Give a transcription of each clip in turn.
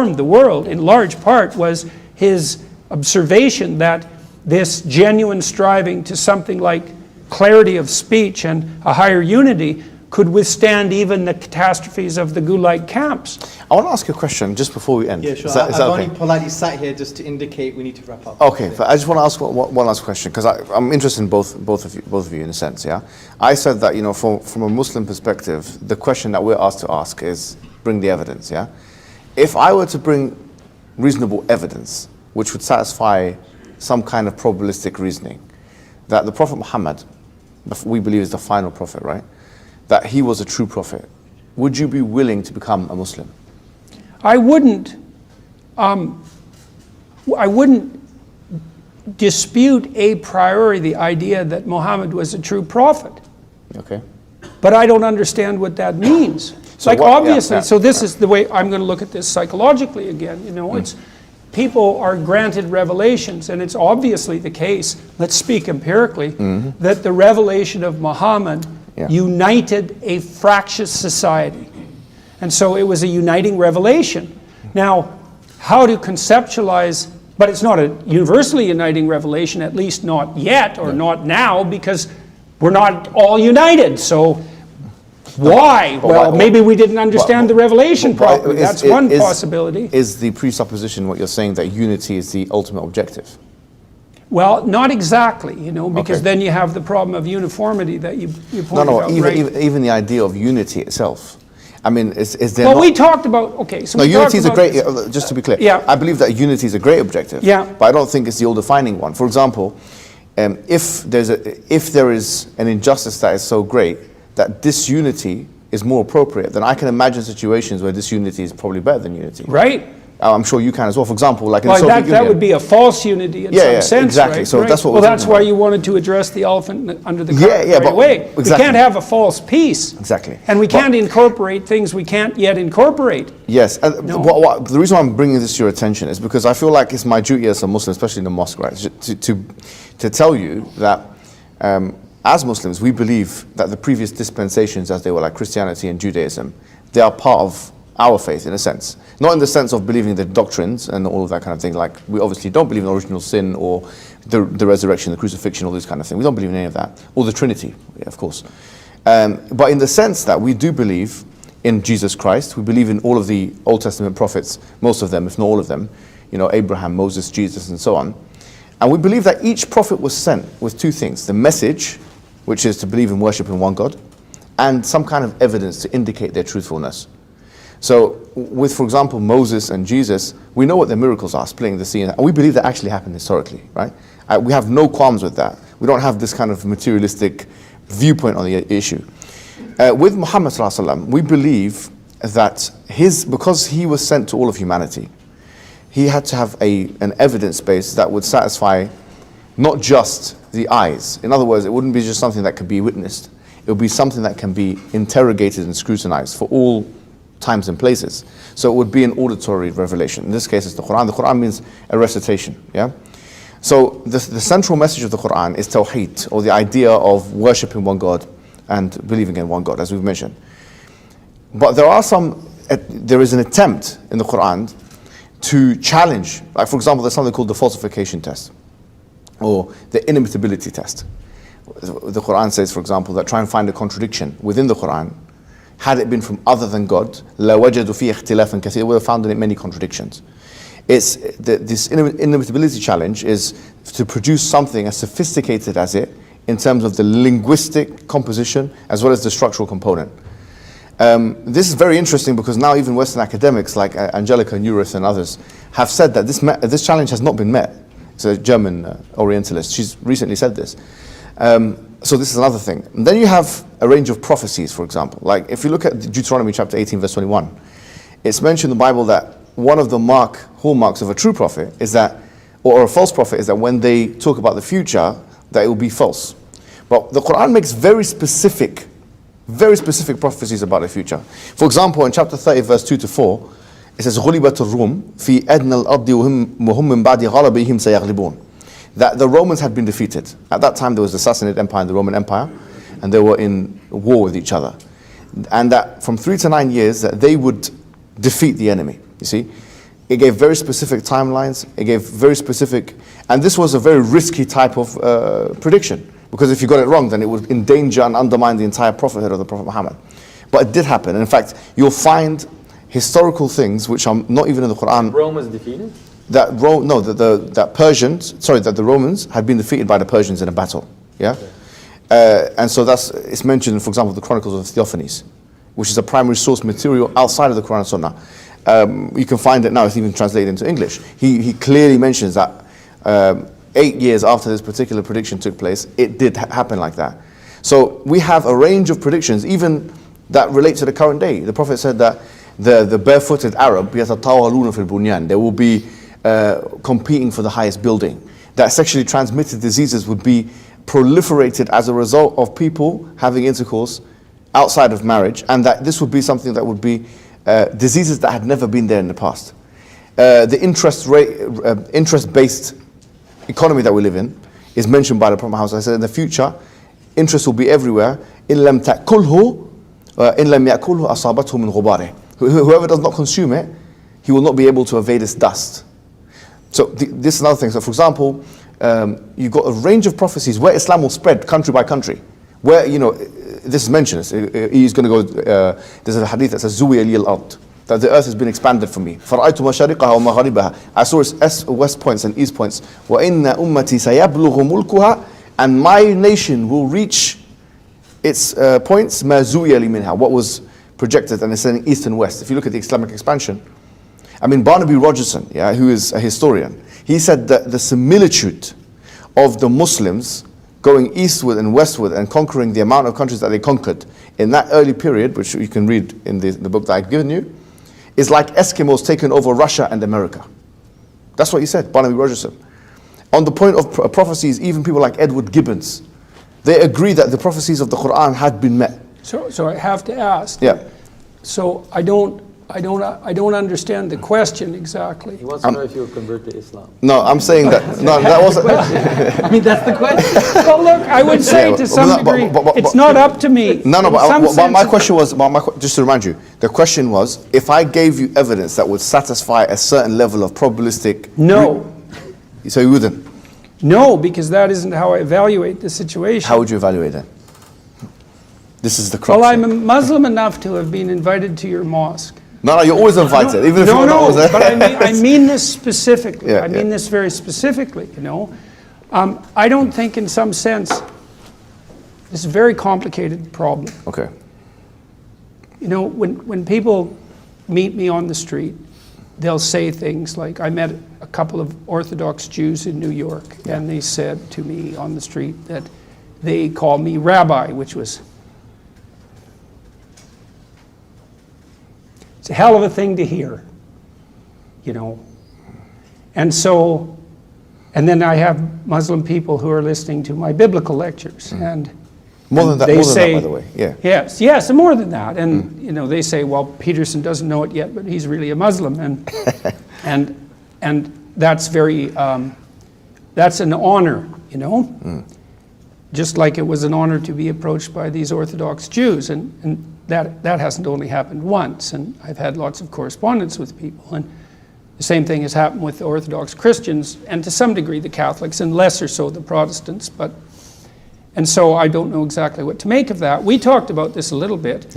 the world in large part was his observation that this genuine striving to something like clarity of speech and a higher unity could withstand even the catastrophes of the Gulag camps. I want to ask you a question just before we end. Yeah, sure. Is that I've okay? only politely sat here just to indicate we need to wrap up. Okay, but I just want to ask one last question, because I'm interested in both of you in a sense. Yeah, I said that, you know, from a Muslim perspective, the question that we're asked to ask is bring the evidence. Yeah, if I were to bring reasonable evidence which would satisfy some kind of probabilistic reasoning that the Prophet Muhammad, we believe, is the final prophet, right? That he was a true prophet, would you be willing to become a Muslim? I wouldn't dispute a priori the idea that Muhammad was a true prophet. Okay. But I don't understand what that means. So like, what, obviously, yeah. so this is the way I'm going to look at this psychologically again. You know, it's people are granted revelations, and it's obviously the case, let's speak empirically, that the revelation of Muhammad united a fractious society. And so it was a uniting revelation. Now, how to conceptualize, but it's not a universally uniting revelation, at least not yet, or not now, because we're not all united. So why? Well, maybe we didn't understand the revelation properly. That's one possibility. Is the presupposition what you're saying, that unity is the ultimate objective? Well, not exactly, you know, because then you have the problem of uniformity that you pointed out. Even the idea of unity itself. I mean, is there well, not... we talked about, okay, so no, we unity is a great, this. just to be clear, Yeah. I believe that unity is a great objective, but I don't think it's the all-defining one. For example, if there is an injustice that is so great that disunity is more appropriate, then I can imagine situations where disunity is probably better than unity. Right. I'm sure you can as well. For example, like in the Soviet Union. That would be a false unity in some sense, exactly. Right? So that's what well, that's why you wanted to address the elephant under the carpet right away. Exactly. We can't have a false peace. Exactly. And we can't incorporate things we can't yet incorporate. Yes. The reason why I'm bringing this to your attention is because I feel like it's my duty as a Muslim, especially in the mosque, right, to tell you that as Muslims, we believe that the previous dispensations, as they were, like Christianity and Judaism, they are part of our faith in a sense. Not in the sense of believing the doctrines and all of that kind of thing. Like, we obviously don't believe in original sin or the resurrection, the crucifixion, all these kind of things. We don't believe in any of that. Or the Trinity, of course. But in the sense that we do believe in Jesus Christ, we believe in all of the Old Testament prophets, most of them, if not all of them, you know, Abraham, Moses, Jesus, and so on. And we believe that each prophet was sent with two things: the message, which is to believe and worship in one God, and some kind of evidence to indicate their truthfulness. So with, for example, Moses and Jesus, we know what their miracles are, splitting the sea, and we believe that actually happened historically, right? We have no qualms with that. We don't have this kind of materialistic viewpoint on the issue. With Muhammad sallallahu alaihi wasallam, we believe that because he was sent to all of humanity, he had to have an evidence base that would satisfy not just the eyes. In other words, it wouldn't be just something that could be witnessed. It would be something that can be interrogated and scrutinized for all times and places. So it would be an auditory revelation. In this case, it's the Quran. The Quran means a recitation. Yeah. So the central message of the Quran is Tawheed, or the idea of worshipping one God and believing in one God, as we've mentioned. But there is an attempt in the Quran to challenge. Like, for example, there's something called the falsification test, or the inimitability test. The Quran says, for example, that try and find a contradiction within the Quran. Had it been from other than God, لَوَجَدُوا فِيهِ اخْتِلَافًا كَثِيرًا, would have found in it many contradictions. This inimitability challenge is to produce something as sophisticated as it, in terms of the linguistic composition as well as the structural component. This is very interesting because now even Western academics like Angelica Neuris and others have said that this challenge has not been met. It's a German Orientalist. She's recently said this. So this is another thing. And then you have a range of prophecies, for example. Like if you look at Deuteronomy chapter 18, verse 21, it's mentioned in the Bible that one of the hallmarks of a true prophet is that, or a false prophet, is that when they talk about the future, that it will be false. But the Quran makes very specific prophecies about the future. For example, in chapter 30, verse 2 to 4, it says, غُلِبَتِ الرُّومُ فِي أَدْنَى الْأَرْضِ وَهُمْ مِنْ بَعْدِ غَلَبِهِمْ سَيَغْلِبُونَ. That the Romans had been defeated. At that time there was the Sassanid Empire and the Roman Empire, and they were in war with each other. And that from 3 to 9 years that they would defeat the enemy, you see. it gave very specific timelines, it gave very specific, and this was a very risky type of prediction, because if you got it wrong, then it would endanger and undermine the entire prophethood of the Prophet Muhammad. But it did happen, and in fact, you'll find historical things which are not even in the Quran. Rome was defeated? That the Romans had been defeated by the Persians in a battle. Yeah, and so it's mentioned in, for example, the Chronicles of Theophanes, which is a primary source material outside of the Quran and Sunnah. You can find it now; it's even translated into English. He clearly mentions that 8 years after this particular prediction took place, it did happen like that. So we have a range of predictions, even that relate to the current day. The Prophet said that the barefooted Arab, يَتَطَاوَلُونَ فِي الْبُنْيَانِ, they will be competing for the highest building. That sexually transmitted diseases would be proliferated as a result of people having intercourse outside of marriage, and that this would be something that would be diseases that had never been there in the past. The interest-based economy that we live in is mentioned by the Prophet Muhammad. I said in the future, interest will be everywhere. إِن لَمْ تَأْكُلْهُ إِن لَمْ يَأْكُلْهُ أَصَابَتْهُ مِنْ غُبَارِهِ. Whoever does not consume it, he will not be able to evade its dust. So this is another thing. So for example, you've got a range of prophecies where Islam will spread country by country. Where, this is mentioned. He's going to go, there's a hadith that says, زُوِيَ لِيَ الْأَرْضِ, that the earth has been expanded for me. فَرَأَيْتُ مَشَارِقَهَا وَمَغَارِبَهَا, I saw its west points and east points. وَإِنَّ أُمَّتِي سَيَبْلُغُ مُلْكُهَا, and my nation will reach its points, مَا زُوِيَ لِي مِنْهَا, what was projected, and it's saying east and west. If you look at the Islamic expansion, I mean, Barnaby Rogerson, who is a historian, he said that the similitude of the Muslims going eastward and westward and conquering the amount of countries that they conquered in that early period, which you can read in the book that I've given you, is like Eskimos taking over Russia and America. That's what he said, Barnaby Rogerson. On the point of prophecies, even people like Edward Gibbons, they agree that the prophecies of the Quran had been met. So I have to ask. Yeah. So I don't understand the question exactly. He wants to know if you'll convert to Islam. No, I'm saying that. No, that wasn't. I mean, that's the question. Well, look, I would say to some degree, it's not up to me. No, but my question was, just to remind you, the question was, if I gave you evidence that would satisfy a certain level of probabilistic. No. So you wouldn't? No, because that isn't how I evaluate the situation. How would you evaluate it? This is the crux. Well, I'm a Muslim enough to have been invited to your mosque. No, you're always invited, even if you're not always there. But I mean this specifically. Yeah, I mean this very specifically, I don't think in some sense, this is a very complicated problem. Okay. When people meet me on the street, they'll say things like, I met a couple of Orthodox Jews in New York, and they said to me on the street that they call me Rabbi, which was, it's a hell of a thing to hear, And so, and then I have Muslim people who are listening to my biblical lectures, and more than that, by the way, yeah. Yes, and more than that, and they say, well, Peterson doesn't know it yet, but he's really a Muslim, and that's very, that's an honor, just like it was an honor to be approached by these Orthodox Jews, and that hasn't only happened once, and I've had lots of correspondence with people, and the same thing has happened with the Orthodox Christians, and to some degree the Catholics, and lesser so the Protestants, and so I don't know exactly what to make of that. We talked about this a little bit,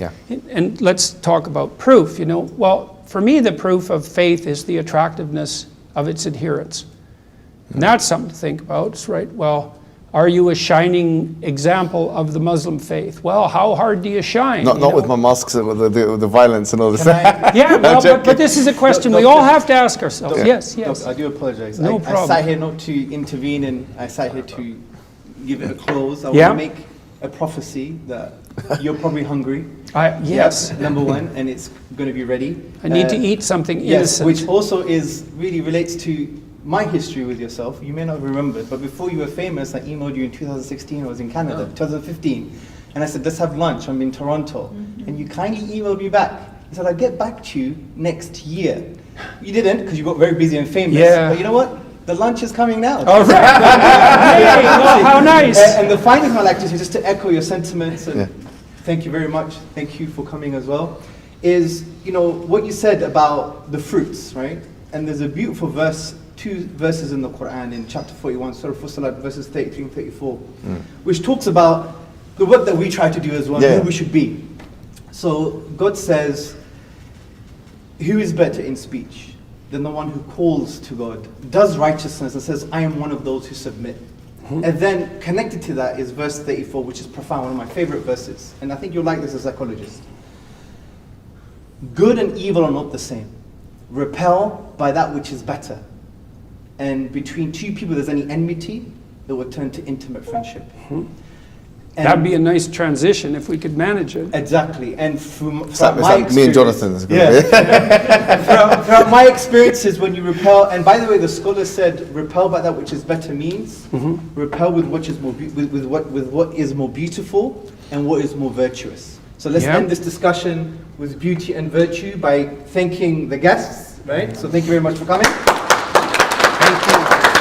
and let's talk about proof, Well, for me the proof of faith is the attractiveness of its adherents. And that's something to think about, right? Well, are you a shining example of the Muslim faith? Well, how hard do you shine? Not with my mosques and with the violence and all this. Yeah, well, but this is a question we all have to ask ourselves. Yes. Doctor, I do apologize. No problem. I sat here not to intervene, and I sat here to give it a close. I want to make a prophecy that you're probably hungry. Yes. Yep, number one, and it's going to be ready. I need to eat something innocent. Which also really relates to my history with yourself. You may not remember, but before you were famous, I emailed you in 2016. I was in Canada, 2015, and I said, let's have lunch. I'm in Toronto, and you kindly emailed me back. You said, I'll get back to you next year. You didn't, because you got very busy and famous. Yeah. But you know what? The lunch is coming now. All right. Hey, well, how nice. And the final thing I'd like to say, just to echo your sentiments, and thank you very much. Thank you for coming as well. Is what you said about the fruits, right? And there's a beautiful verse, 2 verses in the Quran in chapter 41, Surah Fussilat, verses 33 and 34, which talks about the work that we try to do as well, Yeah. who we should be. So God says, who is better in speech than the one who calls to God, does righteousness, and says, I am one of those who submit. And then connected to that is verse 34, which is profound, one of my favorite verses. And I think you'll like this as a psychologist. Good and evil are not the same. Repel by that which is better. And between two people there's any enmity, it will turn to intimate friendship. And That'd be a nice transition if we could manage it. exactly. And from It's like my me and Jonathan. It's gonna be. from my experiences, when you repel, and by the way, the scholar said, repel by that which is better means repel with what is more with what is more beautiful and what is more virtuous. So let's Yeah. end this discussion with beauty and virtue by thanking the guests. Right. So thank you very much for coming. Thank you.